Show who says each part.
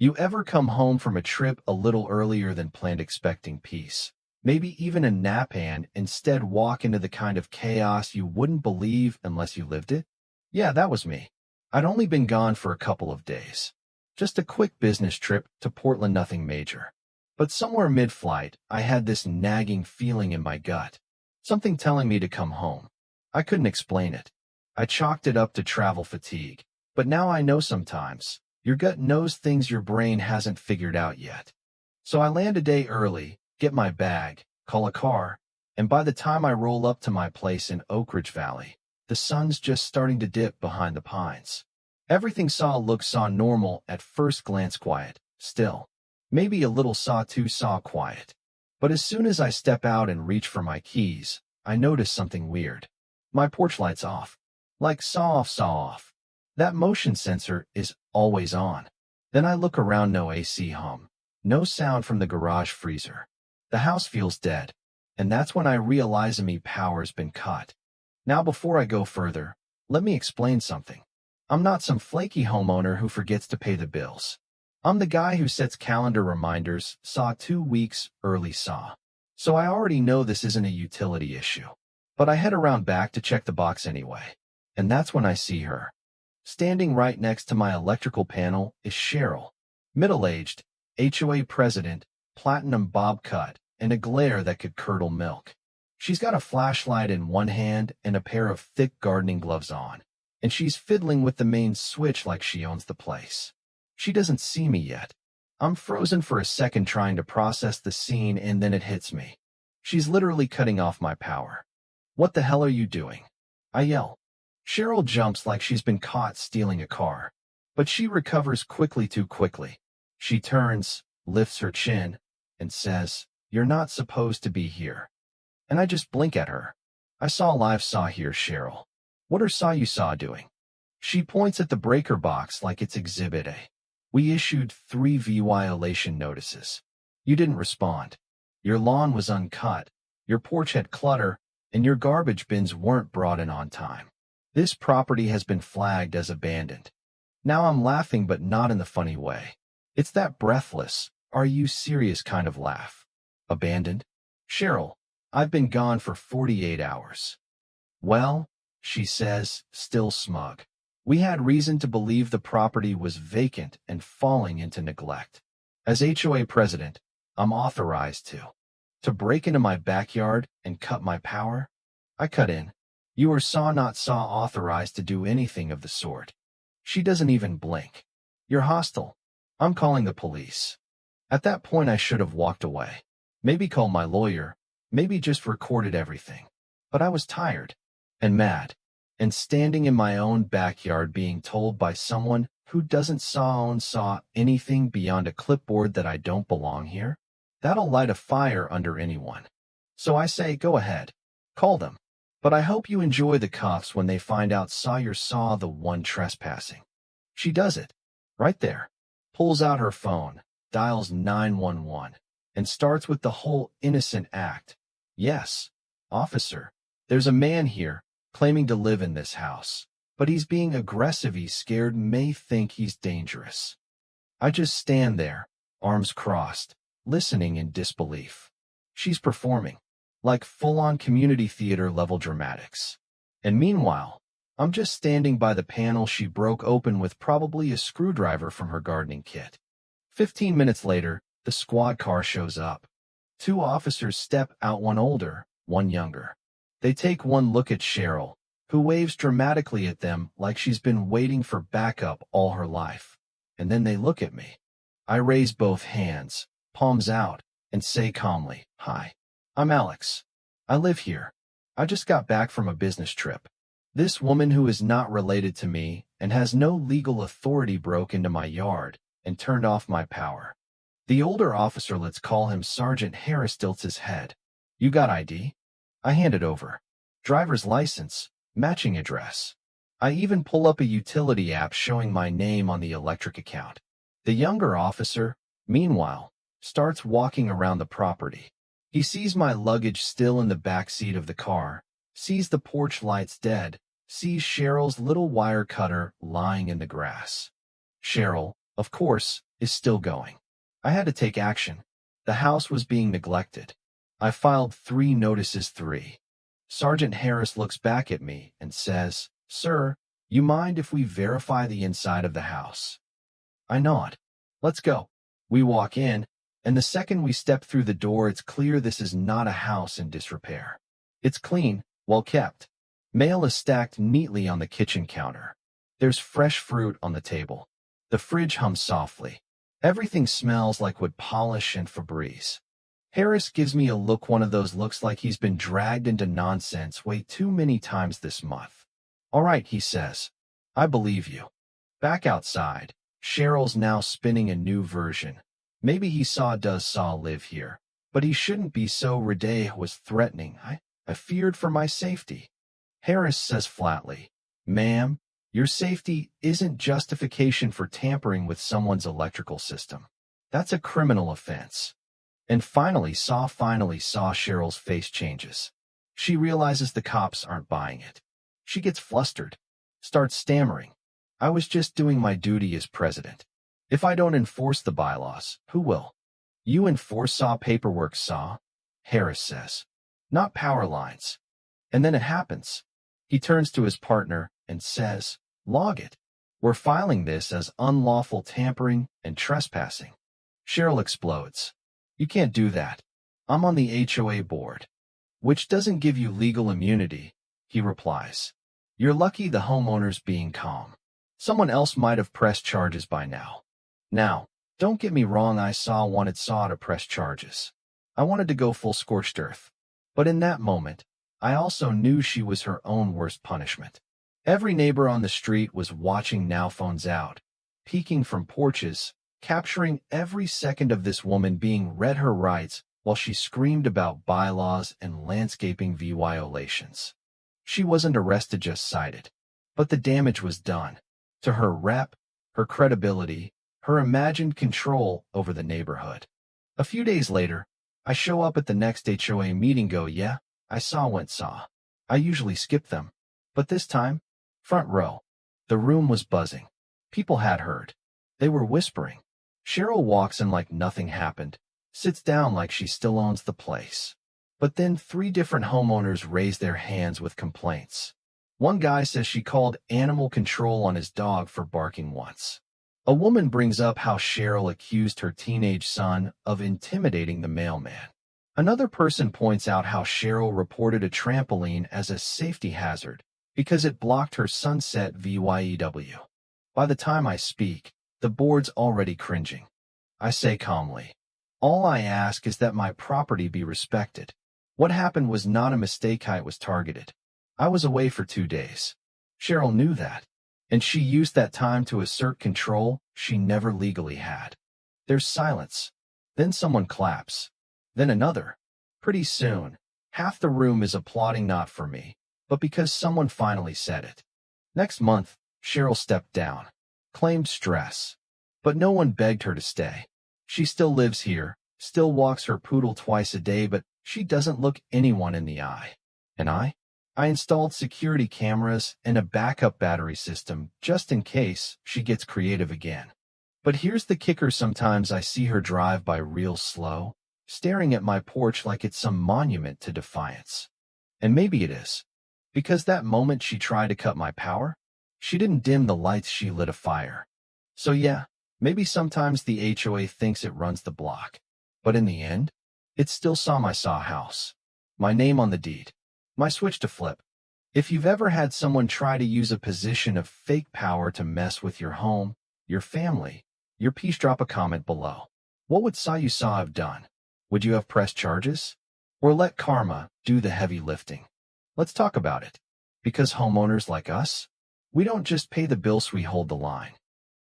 Speaker 1: You ever come home from a trip a little earlier than planned expecting peace? Maybe even a nap and instead walk into the kind of chaos you wouldn't believe unless you lived it? Yeah, that was me. I'd only been gone for a couple of days. Just a quick business trip to Portland, nothing major. But somewhere mid-flight, I had this nagging feeling in my gut. Something telling me to come home. I couldn't explain it. I chalked it up to travel fatigue. But now I know sometimes your gut knows things your brain hasn't figured out yet. So I land a day early, get my bag, call a car, and by the time I roll up to my place in Oak Ridge Valley, the sun's just starting to dip behind the pines. Everything saw normal at first glance, quiet, still. Maybe a little saw quiet. But as soon as I step out and reach for my keys, I notice something weird. My porch light's off. Like saw off. That motion sensor is always on. Then I look around, no AC hum. No sound from the garage freezer. The house feels dead. And that's when I realize my power's been cut. Now before I go further, let me explain something. I'm not some flaky homeowner who forgets to pay the bills. I'm the guy who sets calendar reminders, 2 weeks early. So I already know this isn't a utility issue. But I head around back to check the box anyway. And that's when I see her. Standing right next to my electrical panel is Cheryl. Middle-aged, HOA president, platinum bob cut, and a glare that could curdle milk. She's got a flashlight in one hand and a pair of thick gardening gloves on. And she's fiddling with the main switch like she owns the place. She doesn't see me yet. I'm frozen for a second trying to process the scene, and then it hits me. She's literally cutting off my power. What the hell are you doing? I yell. Cheryl jumps like she's been caught stealing a car. But she recovers too quickly. She turns, lifts her chin, and says, "You're not supposed to be here." And I just blink at her. I saw here, Cheryl. What are you doing? She points at the breaker box like it's Exhibit A. We issued 3 violation notices. You didn't respond. Your lawn was uncut, your porch had clutter, and your garbage bins weren't brought in on time. This property has been flagged as abandoned. Now I'm laughing, but not in the funny way. It's that breathless, are you serious kind of laugh. Abandoned? Cheryl, I've been gone for 48 hours. Well, she says, still smug. We had reason to believe the property was vacant and falling into neglect. As HOA president, I'm authorized to break into my backyard and cut my power. I cut in. You are not authorized to do anything of the sort. She doesn't even blink. You're hostile. I'm calling the police. At that point, I should have walked away. Maybe called my lawyer. Maybe just recorded everything. But I was tired and mad. And standing in my own backyard being told by someone who doesn't saw anything beyond a clipboard that I don't belong here, that'll light a fire under anyone. So I say, go ahead. Call them. But I hope you enjoy the cuffs when they find out you're the one trespassing. She does it. Right there. Pulls out her phone, dials 911, and starts with the whole innocent act. Yes, officer, there's a man here claiming to live in this house, but he's being aggressive. He's scared, may think he's dangerous. I just stand there, arms crossed, listening in disbelief. She's performing, like full-on community theater level dramatics. And meanwhile, I'm just standing by the panel she broke open with probably a screwdriver from her gardening kit. 15 minutes later, the squad car shows up. 2 officers step out, one older, one younger. They take one look at Cheryl, who waves dramatically at them like she's been waiting for backup all her life. And then they look at me. I raise both hands, palms out, and say calmly, "Hi, I'm Alex. I live here. I just got back from a business trip. This woman who is not related to me and has no legal authority broke into my yard and turned off my power." The older officer, let's call him Sergeant Harris, tilts his head. "You got ID?" I hand it over. Driver's license, matching address. I even pull up a utility app showing my name on the electric account. The younger officer, meanwhile, starts walking around the property. He sees my luggage still in the back seat of the car, sees the porch lights dead, sees Cheryl's little wire cutter lying in the grass. "Cheryl, of course, is still going. I had to take action. The house was being neglected. I filed 3 notices. Sergeant Harris looks back at me and says, "Sir, you mind if we verify the inside of the house?" I nod. "Let's go." We walk in, and the second we step through the door, it's clear this is not a house in disrepair. It's clean, well kept. Mail is stacked neatly on the kitchen counter. There's fresh fruit on the table. The fridge hums softly. Everything smells like wood polish and Febreze. Harris gives me a look, one of those looks like he's been dragged into nonsense way too many times this month. "All right," he says. "I believe you." Back outside, Cheryl's now spinning a new version. Maybe he does live here, but he shouldn't be so was threatening. I feared for my safety. Harris says flatly, "Ma'am, your safety isn't justification for tampering with someone's electrical system. That's a criminal offense." And finally saw Cheryl's face changes. She realizes the cops aren't buying it. She gets flustered, starts stammering. "I was just doing my duty as president. If I don't enforce the bylaws, who will?" "You enforce paperwork, Harris says. "Not power lines." And then it happens. He turns to his partner and says, "Log it. We're filing this as unlawful tampering and trespassing." Cheryl explodes. "You can't do that. I'm on the HOA board." "Which doesn't give you legal immunity," he replies. "You're lucky the homeowner's being calm. Someone else might have pressed charges by now." Now, don't get me wrong, I wanted to press charges. I wanted to go full scorched earth. But in that moment, I also knew she was her own worst punishment. Every neighbor on the street was watching, now phones out, peeking from porches, capturing every second of this woman being read her rights while she screamed about bylaws and landscaping violations. She wasn't arrested, just cited. But the damage was done. To her rep, her credibility, her imagined control over the neighborhood. A few days later, I show up at the next HOA meeting, go, "Yeah, I saw. I usually skip them. But this time, front row." The room was buzzing. People had heard. They were whispering. Cheryl walks in like nothing happened, sits down like she still owns the place. But then 3 different homeowners raise their hands with complaints. One guy says she called animal control on his dog for barking once. A woman brings up how Cheryl accused her teenage son of intimidating the mailman. Another person points out how Cheryl reported a trampoline as a safety hazard because it blocked her sunset view. By the time I speak, the board's already cringing. I say calmly, "All I ask is that my property be respected. What happened was not a mistake. I was targeted. I was away for 2 days. Cheryl knew that, and she used that time to assert control she never legally had." There's silence. Then someone claps. Then another. Pretty soon, half the room is applauding, not for me, but because someone finally said it. Next month, Cheryl stepped down, claimed stress. But no one begged her to stay. She still lives here, still walks her poodle twice a day, but she doesn't look anyone in the eye. And I installed security cameras and a backup battery system just in case she gets creative again. But here's the kicker, sometimes I see her drive by real slow, staring at my porch like it's some monument to defiance. And maybe it is. Because that moment she tried to cut my power, she didn't dim the lights, she lit a fire. So yeah, maybe sometimes the HOA thinks it runs the block. But in the end, it still my house. My name on the deed. My switch to flip. If you've ever had someone try to use a position of fake power to mess with your home, your family, your peace, drop a comment below. What would you have done? Would you have pressed charges? Or let karma do the heavy lifting? Let's talk about it. Because homeowners like us, we don't just pay the bills, we hold the line.